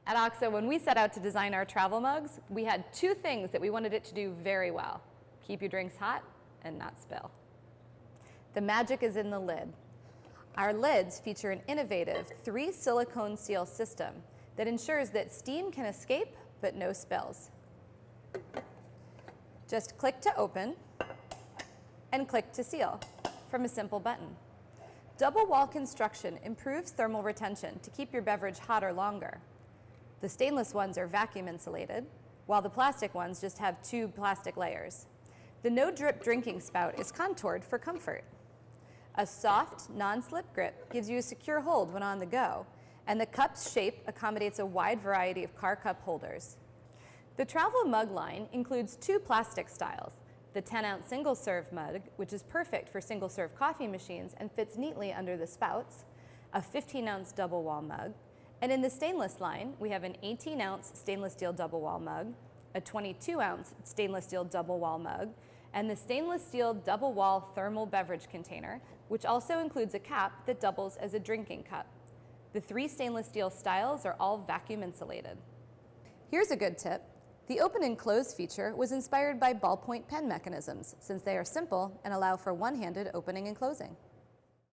At OXO, when we set out to design our travel mugs, we had two things that we wanted it to do very well: keep your drinks hot and not spill. The magic is in the lid. Our lids feature an innovative 3-silicone seal system that ensures that steam can escape but no spills. Just click to open and click to seal from a simple button. Double wall construction improves thermal retention to keep your beverage hotter longer. The stainless ones are vacuum insulated, while the plastic ones just have 2 plastic layers. The no-drip drinking spout is contoured for comfort. A soft, non-slip grip gives you a secure hold when on the go, and the cup's shape accommodates a wide variety of car cup holders. The travel mug line includes 2 plastic styles: the 10-ounce single-serve mug, which is perfect for single-serve coffee machines and fits neatly under the spouts, a 15-ounce double-wall mug, and in the stainless line, we have an 18-ounce stainless steel double-wall mug, a 22-ounce stainless steel double-wall mug, and the stainless steel double-wall thermal beverage container, which also includes a cap that doubles as a drinking cup. The 3 stainless steel styles are all vacuum insulated. Here's a good tip. The open and close feature was inspired by ballpoint pen mechanisms, since they are simple and allow for one-handed opening and closing.